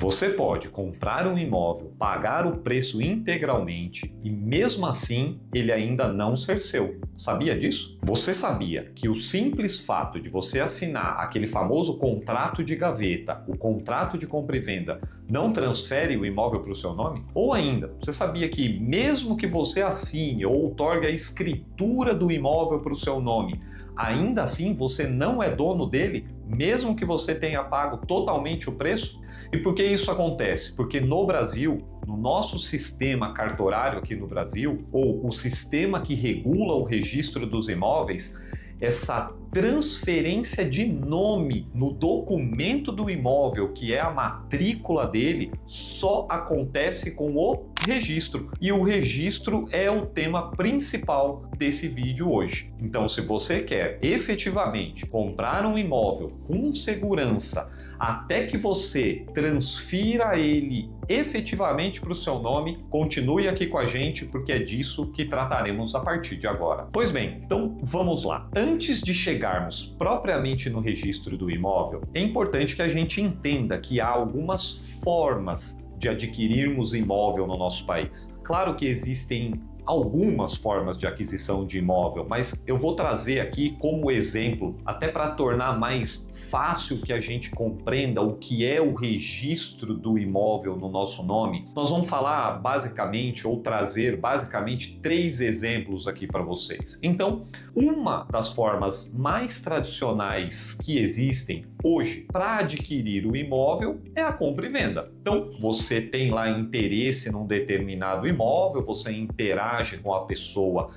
Você pode comprar um imóvel, pagar o preço integralmente e mesmo assim ele ainda não ser seu. Sabia disso? Você sabia que o simples fato de você assinar aquele famoso contrato de gaveta, o contrato de compra e venda, não transfere o imóvel para o seu nome? Ou ainda, você sabia que mesmo que você assine ou outorgue a escritura do imóvel para o seu nome, ainda assim você não é dono dele, mesmo que você tenha pago totalmente o preço? E por que isso acontece? Porque no Brasil, no nosso sistema cartorário aqui no Brasil, ou o sistema que regula o registro dos imóveis, essa transferência de nome no documento do imóvel, que é a matrícula dele, só acontece com o registro. E o registro é o tema principal desse vídeo hoje. Então, se você quer efetivamente comprar um imóvel com segurança, até que você transfira ele efetivamente para o seu nome, continue aqui com a gente, porque é disso que trataremos a partir de agora. Pois bem, então vamos lá. Antes de chegarmos propriamente no registro do imóvel, é importante que a gente entenda que há algumas formas de adquirirmos imóvel no nosso país. Claro que existem algumas formas de aquisição de imóvel, mas eu vou trazer aqui como exemplo, até para tornar mais fácil que a gente compreenda o que é o registro do imóvel no nosso nome. Nós vamos falar basicamente ou trazer basicamente 3 exemplos aqui para vocês. Então, uma das formas mais tradicionais que existem hoje para adquirir o imóvel é a compra e venda. Então, você tem lá interesse num determinado imóvel, você interage com a pessoa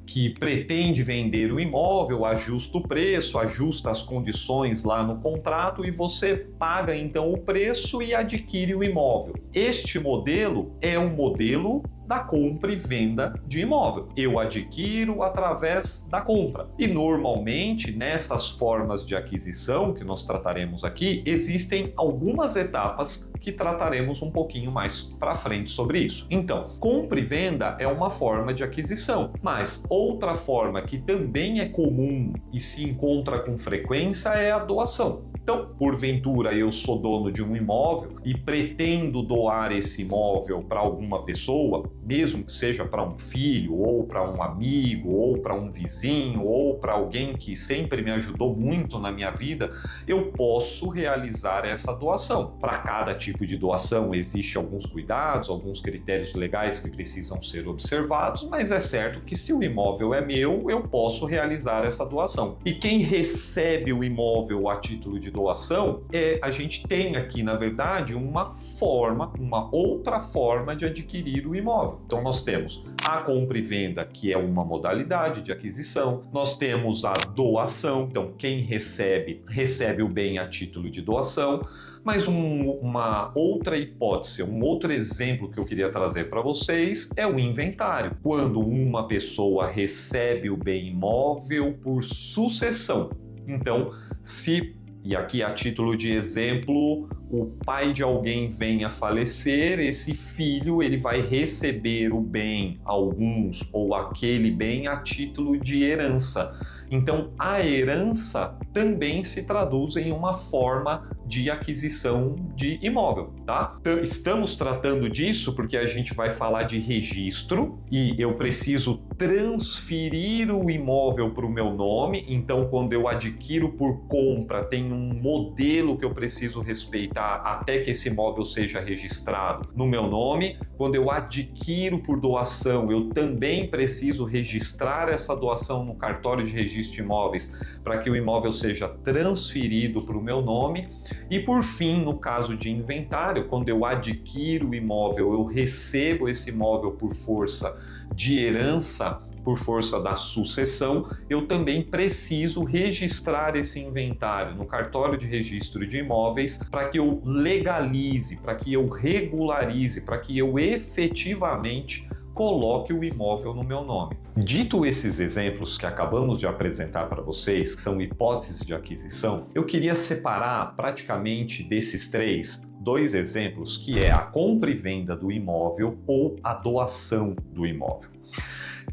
que pretende vender o imóvel, ajusta o preço, ajusta as condições lá no contrato e você paga então o preço e adquire o imóvel. Este modelo é um modelo da compra e venda de imóvel. Eu adquiro através da compra. E normalmente nessas formas de aquisição que nós trataremos aqui, existem algumas etapas que trataremos um pouquinho mais para frente sobre isso. Então, compra e venda é uma forma de aquisição, mas outra forma que também é comum e se encontra com frequência é a doação. Então, porventura eu sou dono de um imóvel e pretendo doar esse imóvel para alguma pessoa, mesmo que seja para um filho, ou para um amigo, ou para um vizinho, ou para alguém que sempre me ajudou muito na minha vida, eu posso realizar essa doação. Para cada tipo de doação existem alguns cuidados, alguns critérios legais que precisam ser observados, mas é certo que se o imóvel é meu, eu posso realizar essa doação. E quem recebe o imóvel a título de doação, a gente tem aqui, na verdade, uma outra forma de adquirir o imóvel. Então nós temos a compra e venda, que é uma modalidade de aquisição. Nós temos a doação, então quem recebe o bem a título de doação. Mas uma outra hipótese, um outro exemplo que eu queria trazer para vocês é o inventário. Quando uma pessoa recebe o bem imóvel por sucessão. Então, e aqui a título de exemplo, o pai de alguém vem a falecer, esse filho ele vai receber o bem, alguns ou aquele bem a título de herança. Então a herança também se traduz em uma forma de aquisição de imóvel, tá? Então, estamos tratando disso porque a gente vai falar de registro e eu preciso transferir o imóvel para o meu nome. Então, quando eu adquiro por compra, tem um modelo que eu preciso respeitar até que esse imóvel seja registrado no meu nome. Quando eu adquiro por doação, eu também preciso registrar essa doação no cartório de registro de imóveis para que o imóvel seja transferido para o meu nome. E por fim, no caso de inventário, quando eu adquiro o imóvel, eu recebo esse imóvel por força de herança, por força da sucessão, eu também preciso registrar esse inventário no cartório de registro de imóveis para que eu legalize, para que eu regularize, para que eu efetivamente coloque o imóvel no meu nome. Dito esses exemplos que acabamos de apresentar para vocês, que são hipóteses de aquisição, eu queria separar praticamente desses 2 exemplos, que é a compra e venda do imóvel ou a doação do imóvel.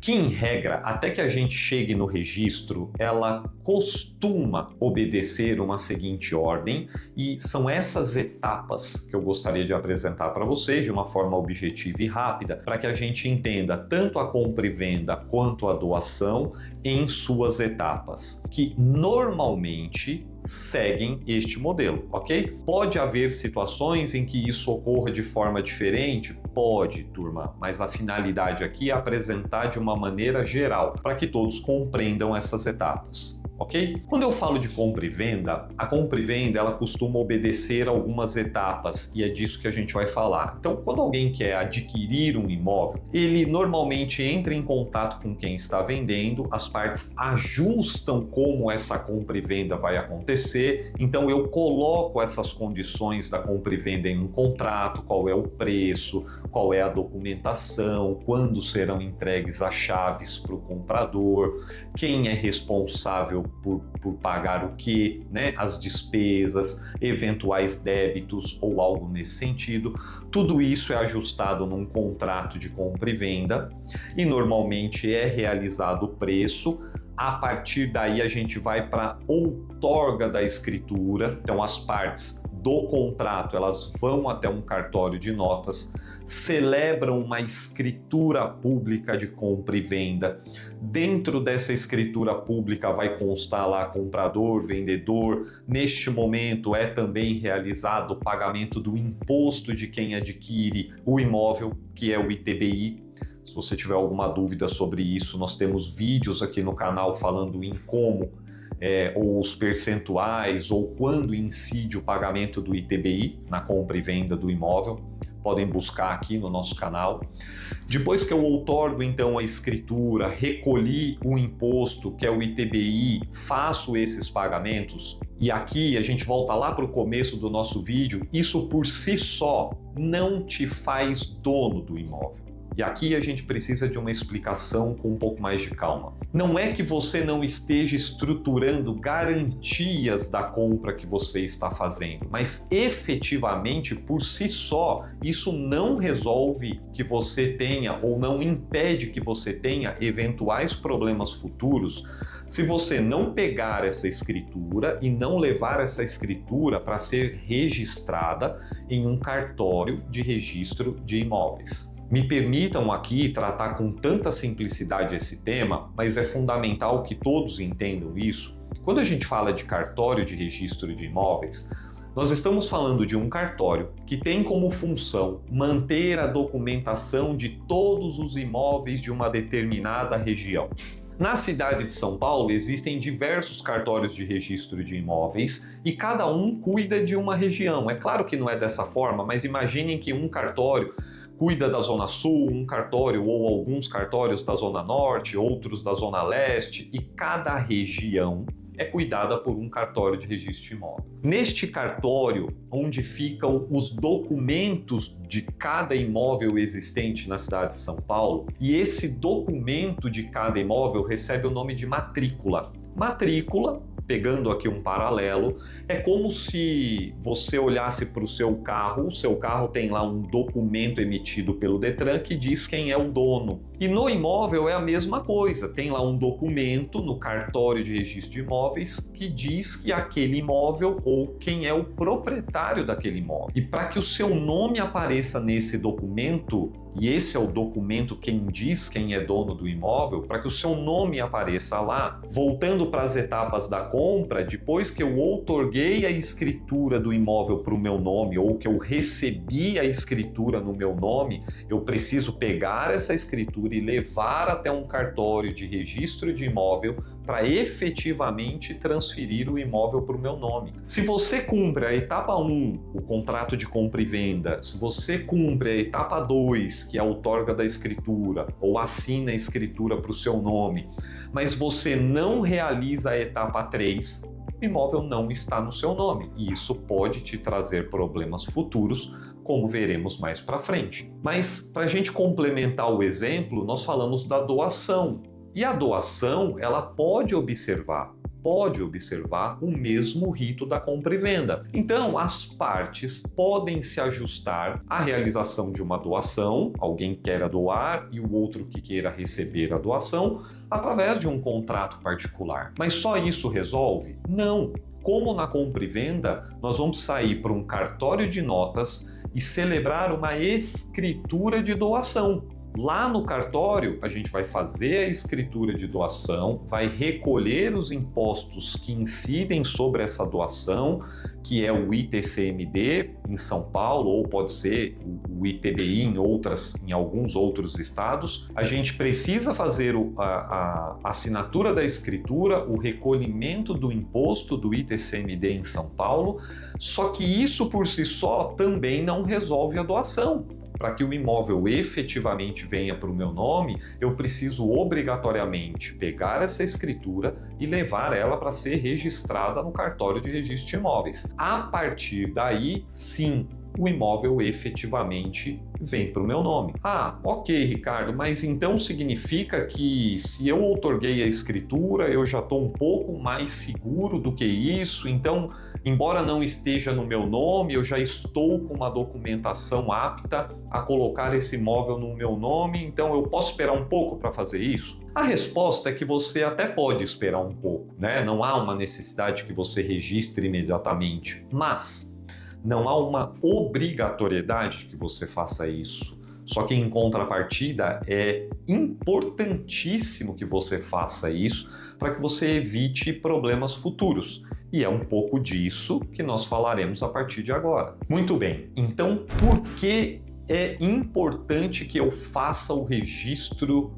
que em regra, até que a gente chegue no registro, ela costuma obedecer uma seguinte ordem, e são essas etapas que eu gostaria de apresentar para vocês de uma forma objetiva e rápida, para que a gente entenda tanto a compra e venda quanto a doação em suas etapas, que normalmente seguem este modelo, ok? Pode haver situações em que isso ocorra de forma diferente? Pode, turma, mas a finalidade aqui é apresentar de uma maneira geral, para que todos compreendam essas etapas. Ok? Quando eu falo de compra e venda, a compra e venda ela costuma obedecer algumas etapas e é disso que a gente vai falar. Então, quando alguém quer adquirir um imóvel, ele normalmente entra em contato com quem está vendendo, as partes ajustam como essa compra e venda vai acontecer, então eu coloco essas condições da compra e venda em um contrato, qual é o preço, qual é a documentação, quando serão entregues as chaves para o comprador, quem é responsável por pagar o que, né? As despesas, eventuais débitos ou algo nesse sentido. Tudo isso é ajustado num contrato de compra e venda e normalmente é realizado o preço. A partir daí a gente vai para a outorga da escritura, então as partes do contrato elas vão até um cartório de notas, celebram uma escritura pública de compra e venda. Dentro dessa escritura pública vai constar lá comprador, vendedor. Neste momento é também realizado o pagamento do imposto de quem adquire o imóvel, que é o ITBI. Se você tiver alguma dúvida sobre isso, nós temos vídeos aqui no canal falando em como ou os percentuais ou quando incide o pagamento do ITBI na compra e venda do imóvel. Podem buscar aqui no nosso canal. Depois que eu outorgo então a escritura, recolhi o imposto, que é o ITBI, faço esses pagamentos, e aqui a gente volta lá para o começo do nosso vídeo, isso por si só não te faz dono do imóvel. E aqui a gente precisa de uma explicação com um pouco mais de calma. Não é que você não esteja estruturando garantias da compra que você está fazendo, mas efetivamente, por si só, isso não resolve que você tenha ou não impede que você tenha eventuais problemas futuros se você não pegar essa escritura e não levar essa escritura para ser registrada em um cartório de registro de imóveis. Me permitam aqui tratar com tanta simplicidade esse tema, mas é fundamental que todos entendam isso. Quando a gente fala de cartório de registro de imóveis, nós estamos falando de um cartório que tem como função manter a documentação de todos os imóveis de uma determinada região. Na cidade de São Paulo existem diversos cartórios de registro de imóveis e cada um cuida de uma região. É claro que não é dessa forma, mas imaginem que um cartório cuida da Zona Sul, um cartório ou alguns cartórios da Zona Norte, outros da Zona Leste, e cada região é cuidada por um cartório de registro de imóvel. Neste cartório, onde ficam os documentos de cada imóvel existente na cidade de São Paulo, e esse documento de cada imóvel recebe o nome de matrícula. Matrícula, pegando aqui um paralelo, é como se você olhasse para o seu carro tem lá um documento emitido pelo Detran que diz quem é o dono. E no imóvel é a mesma coisa, tem lá um documento no cartório de registro de imóveis que diz que aquele imóvel ou quem é o proprietário daquele imóvel. E para que o seu nome apareça nesse documento, e esse é o documento quem diz quem é dono do imóvel, para que o seu nome apareça lá, voltando para as etapas da compra, depois que eu outorguei a escritura do imóvel para o meu nome ou que eu recebi a escritura no meu nome, eu preciso pegar essa escritura e levar até um cartório de registro de imóvel para efetivamente transferir o imóvel para o meu nome. Se você cumpre a etapa 1, o contrato de compra e venda, se você cumpre a etapa 2, que é a outorga da escritura, ou assina a escritura para o seu nome, mas você não realiza a etapa 3, o imóvel não está no seu nome. E isso pode te trazer problemas futuros, como veremos mais para frente. Mas, para a gente complementar o exemplo, nós falamos da doação. E a doação, ela pode observar. pode observar o mesmo rito da compra e venda. Então, as partes podem se ajustar à realização de uma doação, alguém queira doar e o outro que queira receber a doação, através de um contrato particular. Mas só isso resolve? Não. Como na compra e venda, nós vamos sair para um cartório de notas e celebrar uma escritura de doação. Lá no cartório, a gente vai fazer a escritura de doação, vai recolher os impostos que incidem sobre essa doação, que é o ITCMD em São Paulo, ou pode ser o IPBI em alguns outros estados. A gente precisa fazer a assinatura da escritura, o recolhimento do imposto do ITCMD em São Paulo, só que isso por si só também não resolve a doação. Para que o imóvel efetivamente venha para o meu nome, eu preciso obrigatoriamente pegar essa escritura e levar ela para ser registrada no cartório de registro de imóveis. A partir daí, sim, o imóvel efetivamente vem para o meu nome. Ah, ok, Ricardo, mas então significa que se eu outorguei a escritura, eu já estou um pouco mais seguro do que isso, então, embora não esteja no meu nome, eu já estou com uma documentação apta a colocar esse imóvel no meu nome, então eu posso esperar um pouco para fazer isso? A resposta é que você até pode esperar um pouco, né? Não há uma necessidade que você registre imediatamente, mas não há uma obrigatoriedade de que você faça isso. Só que em contrapartida é importantíssimo que você faça isso para que você evite problemas futuros. E é um pouco disso que nós falaremos a partir de agora. Muito bem, então por que é importante que eu faça o registro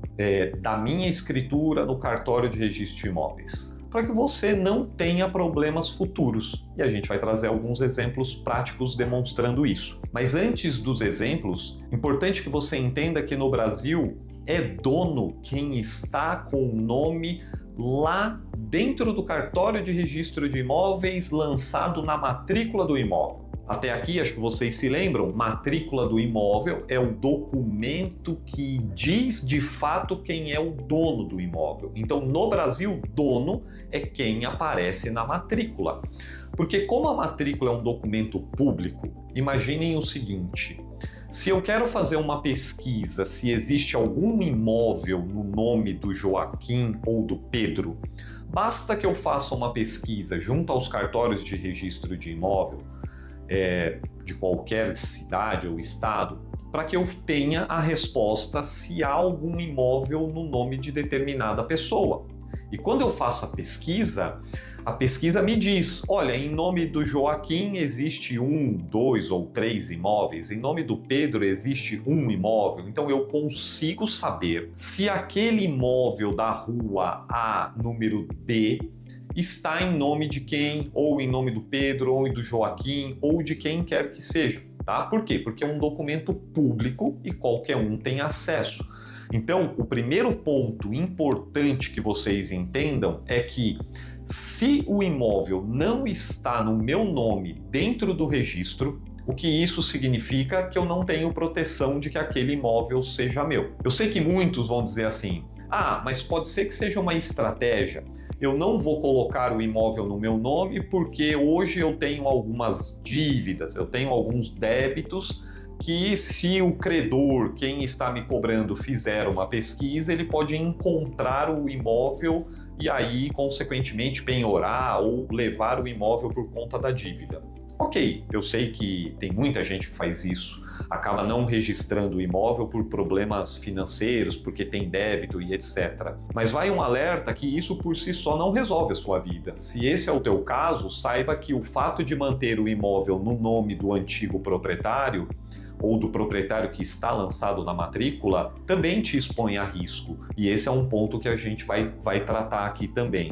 da minha escritura no cartório de registro de imóveis? Para que você não tenha problemas futuros. E a gente vai trazer alguns exemplos práticos demonstrando isso. Mas antes dos exemplos, importante que você entenda que no Brasil é dono quem está com o nome lá dentro do cartório de registro de imóveis lançado na matrícula do imóvel. Até aqui, acho que vocês se lembram, matrícula do imóvel é o documento que diz de fato quem é o dono do imóvel. Então, no Brasil, dono é quem aparece na matrícula. Porque como a matrícula é um documento público, imaginem o seguinte: se eu quero fazer uma pesquisa se existe algum imóvel no nome do Joaquim ou do Pedro, basta que eu faça uma pesquisa junto aos cartórios de registro de imóvel, de qualquer cidade ou estado, para que eu tenha a resposta se há algum imóvel no nome de determinada pessoa. E quando eu faço a pesquisa me diz, olha, em nome do Joaquim existe 1, 2 ou 3 imóveis, em nome do Pedro existe 1 imóvel, então eu consigo saber se aquele imóvel da rua A, número B, está em nome de quem, ou em nome do Pedro, ou do Joaquim, ou de quem quer que seja, tá? Por quê? Porque é um documento público e qualquer um tem acesso. Então, o primeiro ponto importante que vocês entendam é que se o imóvel não está no meu nome dentro do registro, o que isso significa que eu não tenho proteção de que aquele imóvel seja meu. Eu sei que muitos vão dizer assim, mas pode ser que seja uma estratégia. Eu não vou colocar o imóvel no meu nome porque hoje eu tenho algumas dívidas, eu tenho alguns débitos que se o credor, quem está me cobrando, fizer uma pesquisa, ele pode encontrar o imóvel e aí, consequentemente, penhorar ou levar o imóvel por conta da dívida. Ok, eu sei que tem muita gente que faz isso, acaba não registrando o imóvel por problemas financeiros, porque tem débito e etc. Mas vai um alerta que isso por si só não resolve a sua vida. Se esse é o teu caso, saiba que o fato de manter o imóvel no nome do antigo proprietário ou do proprietário que está lançado na matrícula também te expõe a risco. E esse é um ponto que a gente vai tratar aqui também.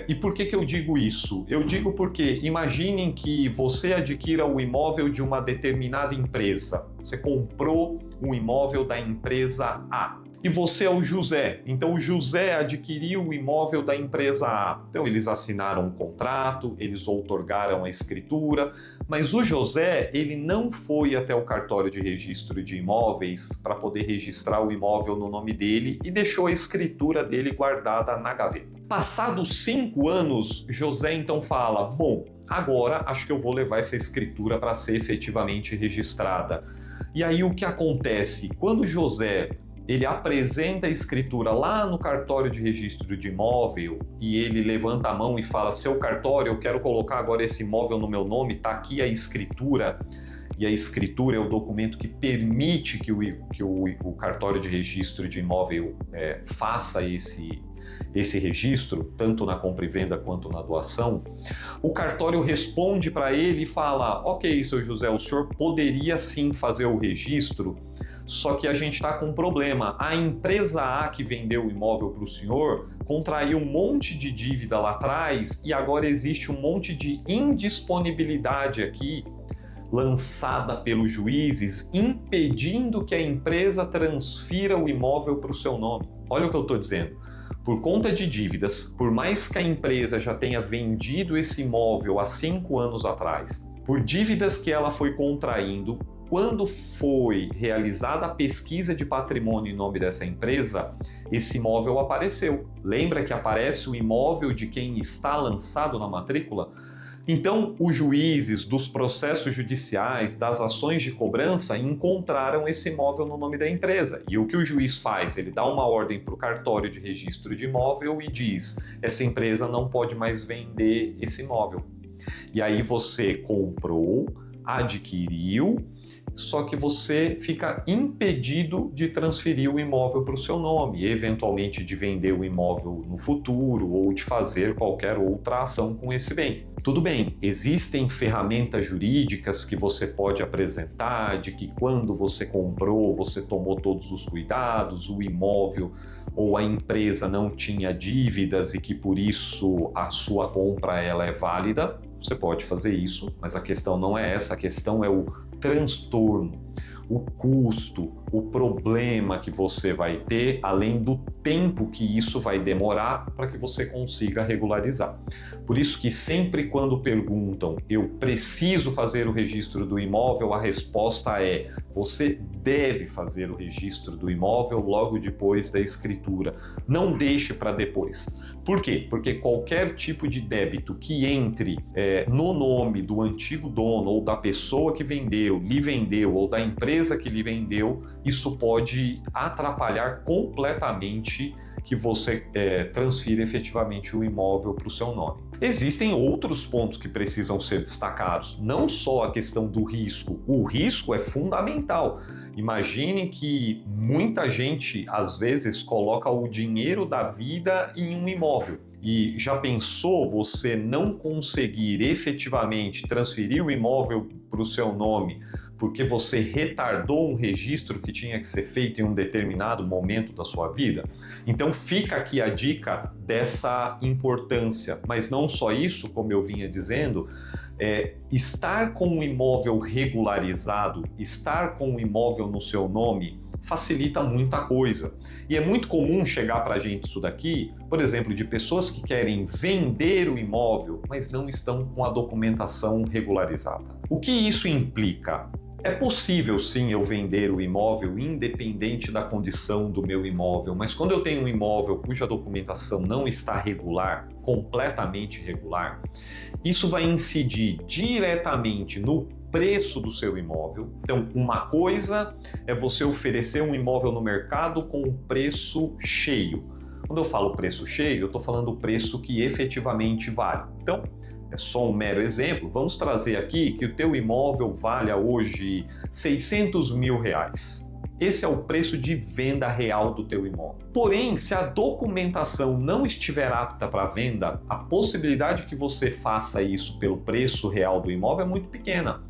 E por que eu digo isso? Eu digo porque imaginem que você adquira o imóvel de uma determinada empresa. Você comprou um imóvel da empresa A. E você é o José. Então o José adquiriu o imóvel da empresa A. Então eles assinaram um contrato, eles outorgaram a escritura, mas o José, ele não foi até o cartório de registro de imóveis para poder registrar o imóvel no nome dele e deixou a escritura dele guardada na gaveta. Passados 5 anos, José então fala, bom, agora acho que eu vou levar essa escritura para ser efetivamente registrada. E aí o que acontece? Quando José ele apresenta a escritura lá no cartório de registro de imóvel e ele levanta a mão e fala, seu cartório, eu quero colocar agora esse imóvel no meu nome, está aqui a escritura. E a escritura é o documento que permite que o cartório de registro de imóvel faça esse registro, tanto na compra e venda quanto na doação. O cartório responde para ele e fala, ok, seu José, o senhor poderia sim fazer o registro, só que a gente está com um problema. A empresa A que vendeu o imóvel para o senhor contraiu um monte de dívida lá atrás e agora existe um monte de indisponibilidade aqui lançada pelos juízes, impedindo que a empresa transfira o imóvel para o seu nome. Olha o que eu estou dizendo. Por conta de dívidas, por mais que a empresa já tenha vendido esse imóvel há 5 anos atrás, por dívidas que ela foi contraindo, quando foi realizada a pesquisa de patrimônio em nome dessa empresa, esse imóvel apareceu. Lembra que aparece o imóvel de quem está lançado na matrícula? Então, os juízes dos processos judiciais, das ações de cobrança, encontraram esse imóvel no nome da empresa. E o que o juiz faz? Ele dá uma ordem para o cartório de registro de imóvel e diz: essa empresa não pode mais vender esse imóvel. E aí você comprou, adquiriu, só que você fica impedido de transferir o imóvel para o seu nome, eventualmente de vender o imóvel no futuro ou de fazer qualquer outra ação com esse bem. Tudo bem, existem ferramentas jurídicas que você pode apresentar de que quando você comprou, você tomou todos os cuidados, o imóvel ou a empresa não tinha dívidas e que por isso a sua compra ela é válida. Você pode fazer isso, mas a questão não é essa, a questão é o transtorno, o custo, o problema que você vai ter, além do tempo que isso vai demorar para que você consiga regularizar. Por isso que sempre quando perguntam, eu preciso fazer o registro do imóvel, a resposta é, você deve fazer o registro do imóvel logo depois da escritura. Não deixe para depois. Por quê? Porque qualquer tipo de débito que entre no nome do antigo dono ou da pessoa que vendeu, lhe vendeu ou da empresa que lhe vendeu, isso pode atrapalhar completamente que você transfira efetivamente o imóvel para o seu nome. Existem outros pontos que precisam ser destacados, não só a questão do risco. O risco é fundamental. Imagine que muita gente, às vezes, coloca o dinheiro da vida em um imóvel. E já pensou você não conseguir efetivamente transferir o imóvel para o seu nome porque você retardou um registro que tinha que ser feito em um determinado momento da sua vida? Então fica aqui a dica dessa importância. Mas não só isso, como eu vinha dizendo, estar com o imóvel regularizado, estar com o imóvel no seu nome, facilita muita coisa. E é muito comum chegar para a gente isso daqui, por exemplo, de pessoas que querem vender o imóvel, mas não estão com a documentação regularizada. O que isso implica? É possível sim eu vender o imóvel independente da condição do meu imóvel, mas quando eu tenho um imóvel cuja documentação não está regular, completamente irregular, isso vai incidir diretamente no preço do seu imóvel. Então, uma coisa é você oferecer um imóvel no mercado com o preço cheio. Quando eu falo preço cheio, eu estou falando o preço que efetivamente vale. Então, é só um mero exemplo. Vamos trazer aqui que o teu imóvel valha hoje R$600 mil. Esse é o preço de venda real do teu imóvel. Porém, se a documentação não estiver apta para venda, a possibilidade que você faça isso pelo preço real do imóvel é muito pequena.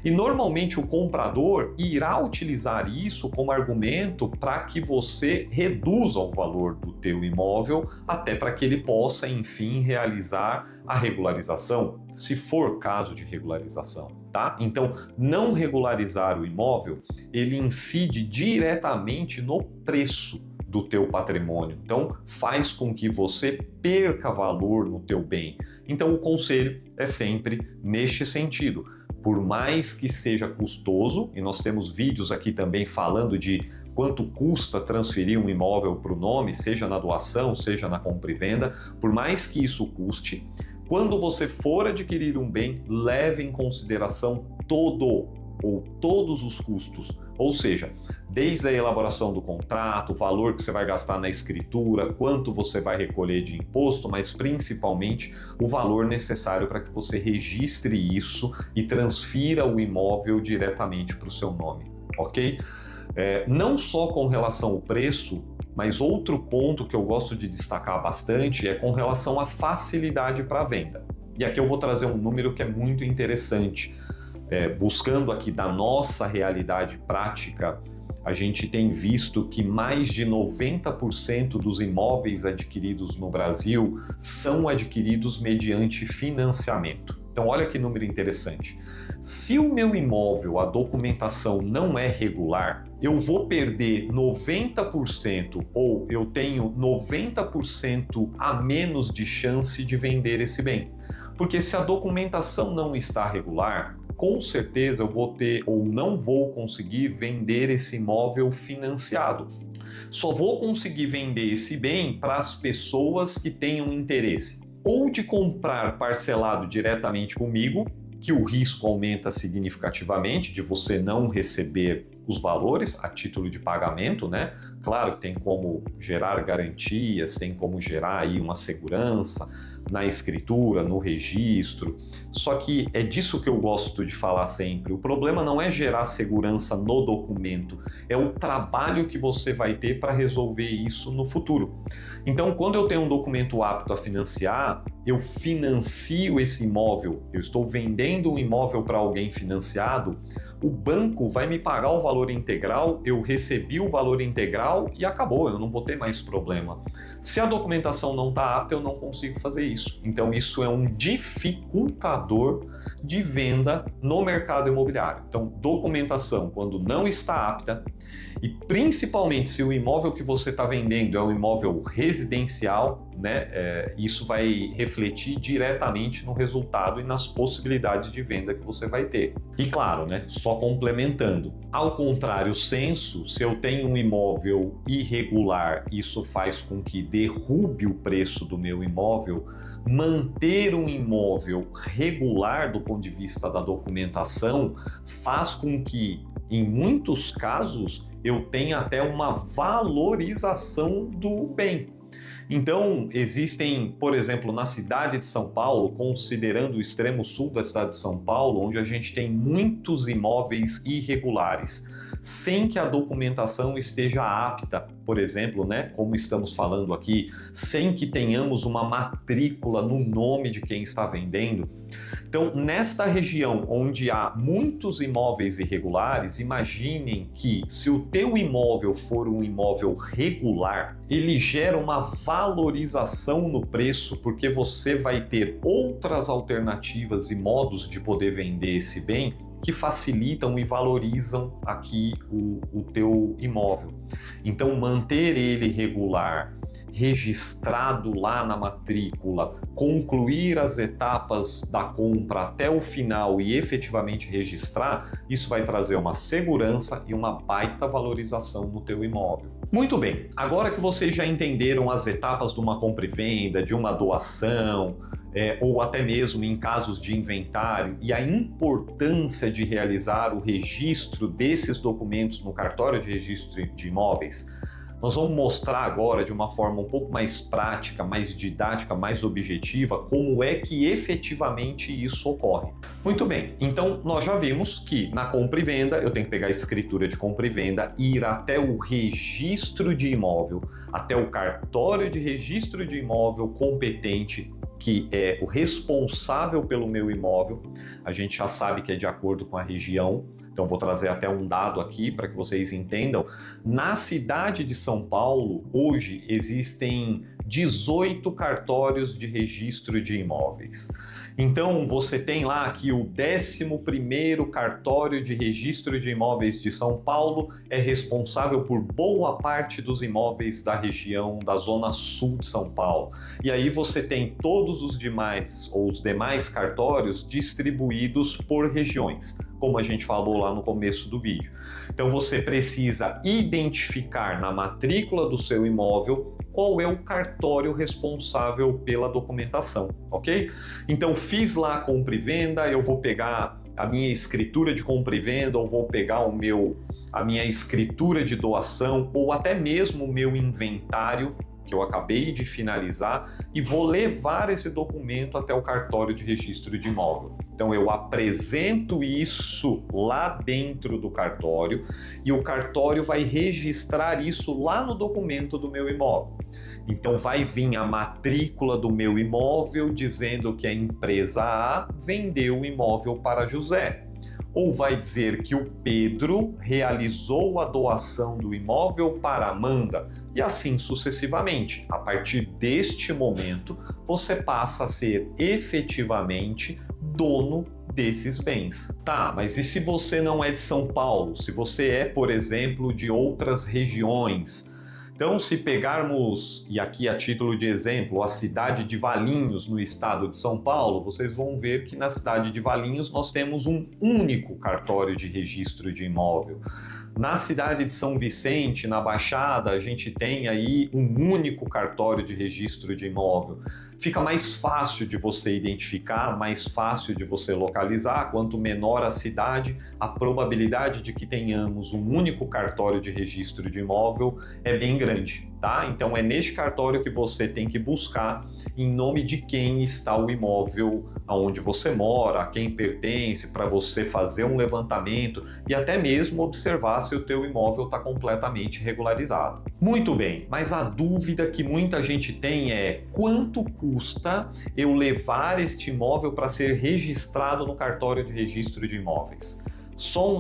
E normalmente o comprador irá utilizar isso como argumento para que você reduza o valor do teu imóvel, até para que ele possa, enfim, realizar a regularização, se for caso de regularização. Tá? Então, não regularizar o imóvel, ele incide diretamente no preço do teu patrimônio. Então, faz com que você perca valor no teu bem. Então, o conselho é sempre neste sentido. por mais que seja custoso, e nós temos vídeos aqui também falando de quanto custa transferir um imóvel para o nome, seja na doação, seja na compra e venda, por mais que isso custe, quando você for adquirir um bem, leve em consideração todos os custos, ou seja, desde a elaboração do contrato, o valor que você vai gastar na escritura, quanto você vai recolher de imposto, mas principalmente o valor necessário para que você registre isso e transfira o imóvel diretamente para o seu nome, ok? Não só com relação ao preço, mas outro ponto que eu gosto de destacar bastante é com relação à facilidade para a venda. E aqui eu vou trazer um número que é muito interessante. Buscando aqui da nossa realidade prática, a gente tem visto que mais de 90% dos imóveis adquiridos no Brasil são adquiridos mediante financiamento. Então olha que número interessante. Se o meu imóvel, a documentação não é regular, eu vou perder 90% ou eu tenho 90% a menos de chance de vender esse bem. Porque se a documentação não está regular, com certeza eu vou ter ou não vou conseguir vender esse imóvel financiado. Só vou conseguir vender esse bem para as pessoas que tenham interesse ou de comprar parcelado diretamente comigo, que o risco aumenta significativamente de você não receber os valores a título de pagamento, né? Claro que tem como gerar garantias, tem como gerar aí uma segurança na escritura, no registro. Só que é disso que eu gosto de falar sempre. O problema não é gerar segurança no documento, é o trabalho que você vai ter para resolver isso no futuro. Então, quando eu tenho um documento apto a financiar, eu financio esse imóvel, eu estou vendendo um imóvel para alguém financiado, o banco vai me pagar o valor integral, eu recebi o valor integral e acabou, eu não vou ter mais problema. Se a documentação não está apta, eu não consigo fazer isso. Então isso é um dificultador de venda no mercado imobiliário. Então, documentação, quando não está apta, e principalmente se o imóvel que você está vendendo é um imóvel residencial, né, isso vai refletir diretamente no resultado e nas possibilidades de venda que você vai ter. E claro, né, só complementando, ao contrário senso, se eu tenho um imóvel irregular, isso faz com que derrube o preço do meu imóvel. Manter um imóvel regular do ponto de vista da documentação faz com que, em muitos casos, eu tenha até uma valorização do bem. Então, existem, por exemplo, na cidade de São Paulo, considerando o extremo sul da cidade de São Paulo, onde a gente tem muitos imóveis irregulares, sem que a documentação esteja apta, por exemplo, né, como estamos falando aqui, sem que tenhamos uma matrícula no nome de quem está vendendo. Então, nesta região onde há muitos imóveis irregulares, imaginem que se o teu imóvel for um imóvel regular, ele gera uma valorização no preço, porque você vai ter outras alternativas e modos de poder vender esse bem que facilitam e valorizam aqui o teu imóvel. Então, manter ele regular, registrado lá na matrícula, concluir as etapas da compra até o final e efetivamente registrar, isso vai trazer uma segurança e uma baita valorização no teu imóvel. Muito bem, agora que vocês já entenderam as etapas de uma compra e venda, de uma doação, ou até mesmo em casos de inventário, e a importância de realizar o registro desses documentos no cartório de registro de imóveis, nós vamos mostrar agora de uma forma um pouco mais prática, mais didática, mais objetiva, como é que efetivamente isso ocorre. Muito bem, então nós já vimos que na compra e venda eu tenho que pegar a escritura de compra e venda e ir até o registro de imóvel, até o cartório de registro de imóvel competente, que é o responsável pelo meu imóvel. A gente já sabe que é de acordo com a região. Então vou trazer até um dado aqui para que vocês entendam. Na cidade de São Paulo, hoje existem 18 cartórios de registro de imóveis. Então você tem lá que o 11º cartório de registro de imóveis de São Paulo é responsável por boa parte dos imóveis da região da zona sul de São Paulo. E aí você tem todos os demais cartórios distribuídos por regiões, como a gente falou lá no começo do vídeo. Então você precisa identificar na matrícula do seu imóvel qual é o cartório responsável pela documentação, ok? Então fiz lá a compra e venda, eu vou pegar a minha escritura de compra e venda, ou vou pegar a minha escritura de doação, ou até mesmo o meu inventário, que eu acabei de finalizar, e vou levar esse documento até o cartório de registro de imóvel. Então eu apresento isso lá dentro do cartório e o cartório vai registrar isso lá no documento do meu imóvel. Então vai vir a matrícula do meu imóvel dizendo que a empresa A vendeu o imóvel para José. Ou vai dizer que o Pedro realizou a doação do imóvel para Amanda, e assim sucessivamente. A partir deste momento, você passa a ser efetivamente dono desses bens. Tá, mas e se você não é de São Paulo? Se você é, por exemplo, de outras regiões? Então, se pegarmos, e aqui a título de exemplo, a cidade de Valinhos, no estado de São Paulo, vocês vão ver que na cidade de Valinhos nós temos um único cartório de registro de imóvel. Na cidade de São Vicente, na Baixada, a gente tem aí um único cartório de registro de imóvel. Fica mais fácil de você identificar, mais fácil de você localizar. Quanto menor a cidade, a probabilidade de que tenhamos um único cartório de registro de imóvel é bem grande, tá? Então é neste cartório que você tem que buscar em nome de quem está o imóvel aonde você mora, a quem pertence, para você fazer um levantamento e até mesmo observar se o teu imóvel está completamente regularizado. Muito bem, mas a dúvida que muita gente tem é: quanto custa eu levar este imóvel para ser registrado no cartório de registro de imóveis? Só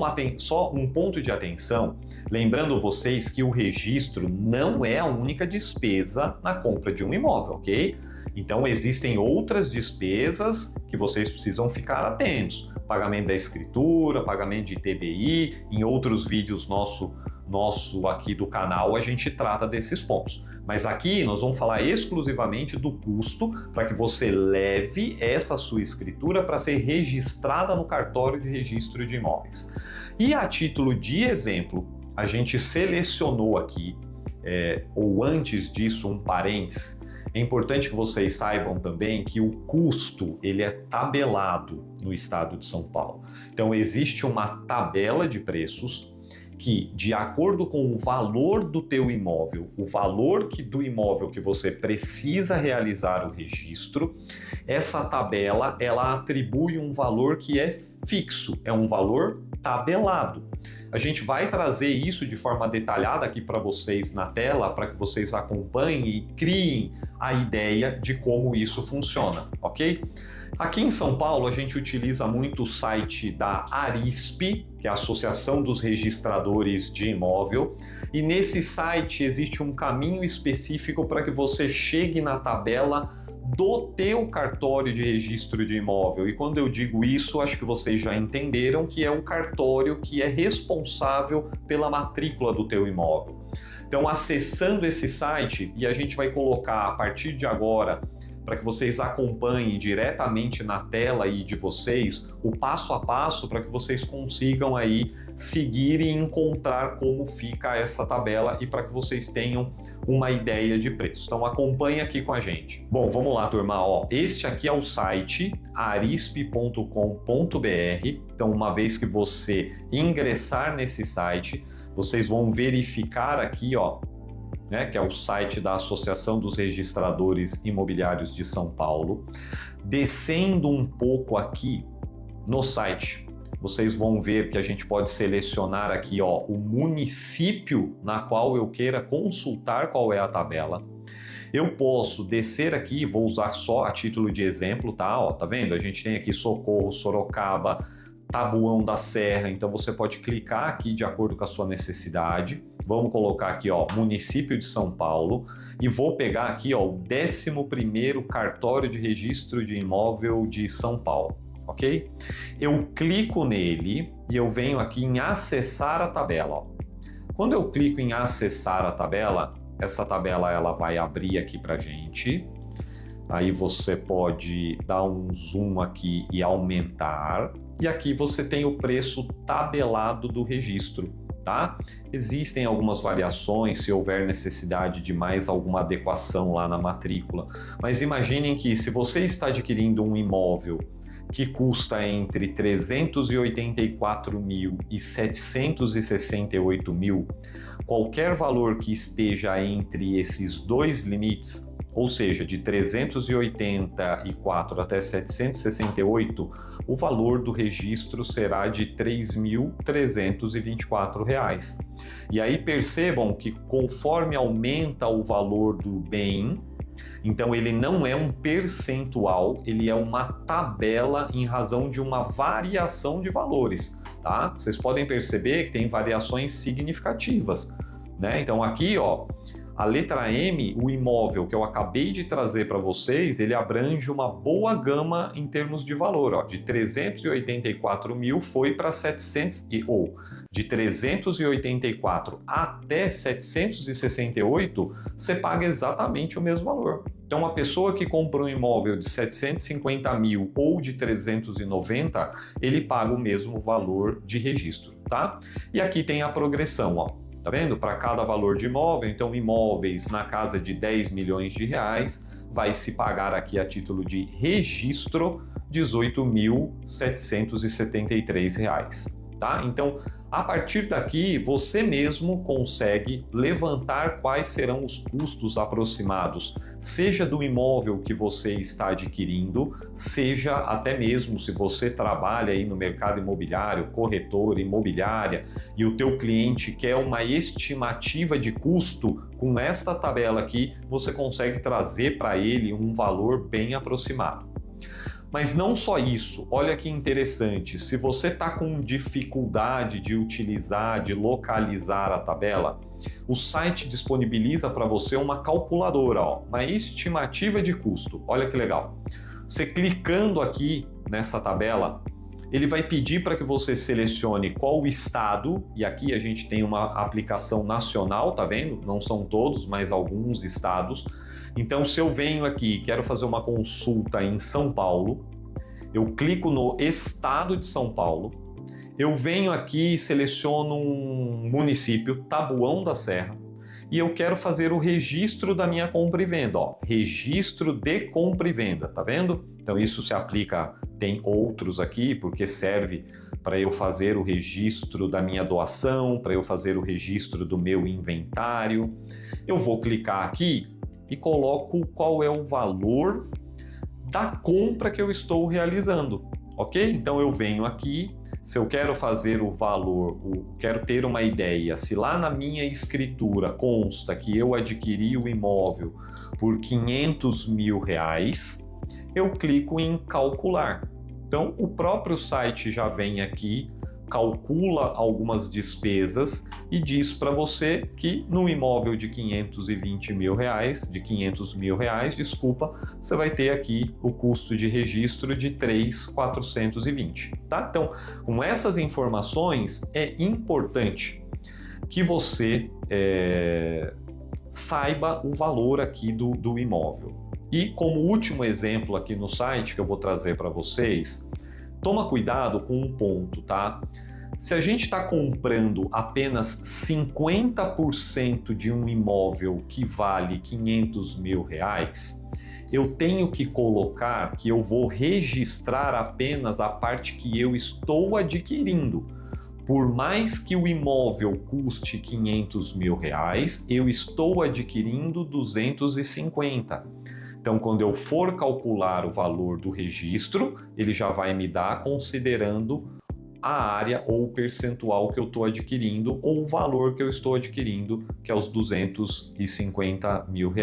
um ponto de atenção, lembrando vocês que o registro não é a única despesa na compra de um imóvel, ok? Então existem outras despesas que vocês precisam ficar atentos. Pagamento da escritura, pagamento de ITBI, em outros vídeos nosso aqui do canal a gente trata desses pontos. Mas aqui nós vamos falar exclusivamente do custo para que você leve essa sua escritura para ser registrada no cartório de registro de imóveis. E a título de exemplo, a gente selecionou aqui, ou antes disso, um parênteses. É importante que vocês saibam também que o custo ele é tabelado no estado de São Paulo. Então existe uma tabela de preços que, de acordo com o valor do teu imóvel, o valor do imóvel que você precisa realizar o registro, essa tabela ela atribui um valor que é fixo, é um valor tabelado. A gente vai trazer isso de forma detalhada aqui para vocês na tela, para que vocês acompanhem e criem a ideia de como isso funciona, ok? Aqui em São Paulo, a gente utiliza muito o site da ARISP, que é a Associação dos Registradores de Imóvel, e nesse site existe um caminho específico para que você chegue na tabela do teu cartório de registro de imóvel. E quando eu digo isso, acho que vocês já entenderam que é um cartório que é responsável pela matrícula do teu imóvel. Então, acessando esse site, e a gente vai colocar a partir de agora, para que vocês acompanhem diretamente na tela aí de vocês, o passo a passo para que vocês consigam aí seguir e encontrar como fica essa tabela e para que vocês tenham uma ideia de preço. Então acompanhe aqui com a gente. Bom, vamos lá, turma. Este aqui é o site arisp.com.br. Então, uma vez que você ingressar nesse site, vocês vão verificar aqui, que é o site da Associação dos Registradores Imobiliários de São Paulo. Descendo um pouco aqui no site, vocês vão ver que a gente pode selecionar aqui o município na qual eu queira consultar qual é a tabela. Eu posso descer aqui, vou usar só a título de exemplo, tá? Tá vendo? A gente tem aqui Socorro, Sorocaba, Taboão da Serra, então você pode clicar aqui de acordo com a sua necessidade. Vamos colocar aqui, ó, município de São Paulo, e vou pegar aqui, ó, o 11º cartório de registro de imóvel de São Paulo, ok? Eu clico nele e eu venho aqui em acessar a tabela, ó. Quando eu clico em acessar a tabela, essa tabela ela vai abrir aqui pra gente. Aí você pode dar um zoom aqui e aumentar. E aqui você tem o preço tabelado do registro, tá? Existem algumas variações se houver necessidade de mais alguma adequação lá na matrícula. Mas imaginem que se você está adquirindo um imóvel que custa entre 384 mil e 768 mil, qualquer valor que esteja entre esses dois limites, ou seja, de 384 até 768, o valor do registro será de R$ 3.324. E aí percebam que conforme aumenta o valor do bem, então ele não é um percentual, ele é uma tabela em razão de uma variação de valores, tá? Vocês podem perceber que tem variações significativas, né? Então aqui, ó, a letra M, o imóvel que eu acabei de trazer para vocês, ele abrange uma boa gama em termos de valor, ó, de 384 mil foi para 700 ou de 384 até 768, você paga exatamente o mesmo valor. Então, uma pessoa que compra um imóvel de 750 mil ou de 390, ele paga o mesmo valor de registro, tá? E aqui tem a progressão, ó. Tá vendo? Para cada valor de imóvel, então imóveis na casa de 10 milhões de reais, vai se pagar aqui a título de registro R$ 18.773, tá? Então, a partir daqui, você mesmo consegue levantar quais serão os custos aproximados, seja do imóvel que você está adquirindo, seja até mesmo se você trabalha aí no mercado imobiliário, corretor, imobiliária, e o teu cliente quer uma estimativa de custo, com esta tabela aqui, você consegue trazer para ele um valor bem aproximado. Mas não só isso, olha que interessante, se você está com dificuldade de utilizar, de localizar a tabela, o site disponibiliza para você uma calculadora, ó, uma estimativa de custo, olha que legal. Você clicando aqui nessa tabela, ele vai pedir para que você selecione qual o estado, e aqui a gente tem uma aplicação nacional, tá vendo? Não são todos, mas alguns estados. Então, se eu venho aqui e quero fazer uma consulta em São Paulo, eu clico no estado de São Paulo, eu venho aqui e seleciono um município, Taboão da Serra, e eu quero fazer o registro da minha compra e venda, ó, registro de compra e venda, tá vendo? Então isso se aplica, tem outros aqui, porque serve para eu fazer o registro da minha doação, para eu fazer o registro do meu inventário. Eu vou clicar aqui e coloco qual é o valor da compra que eu estou realizando, ok? Então eu venho aqui, se eu quero fazer o valor, quero ter uma ideia, se lá na minha escritura consta que eu adquiri o imóvel por R$500 mil, eu clico em calcular. Então o próprio site já vem aqui, calcula algumas despesas e diz para você que no imóvel de R$520 mil, desculpa, você vai ter aqui o custo de registro de 3.420, tá? Então, com essas informações, é importante que você saiba o valor aqui do imóvel. E como último exemplo aqui no site que eu vou trazer para vocês, toma cuidado com um ponto, tá? Se a gente está comprando apenas 50% de um imóvel que vale R$500 mil, eu tenho que colocar que eu vou registrar apenas a parte que eu estou adquirindo. Por mais que o imóvel custe R$500 mil, eu estou adquirindo 250. Então, quando eu for calcular o valor do registro, ele já vai me dar considerando a área ou o percentual que eu estou adquirindo ou o valor que eu estou adquirindo, que é os R$250 mil.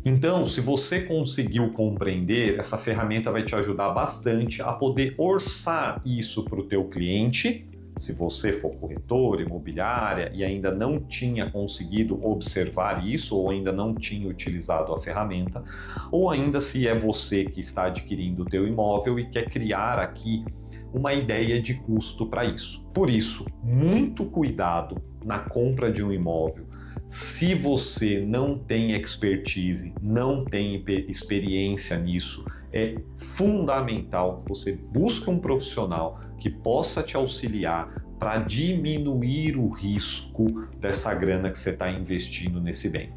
Então, se você conseguiu compreender, essa ferramenta vai te ajudar bastante a poder orçar isso para o teu cliente se você for corretor, imobiliária e ainda não tinha conseguido observar isso ou ainda não tinha utilizado a ferramenta, ou ainda se é você que está adquirindo o teu imóvel e quer criar aqui uma ideia de custo para isso. Por isso, muito cuidado na compra de um imóvel. Se você não tem expertise, não tem experiência nisso, é fundamental que você busque um profissional que possa te auxiliar para diminuir o risco dessa grana que você está investindo nesse bem.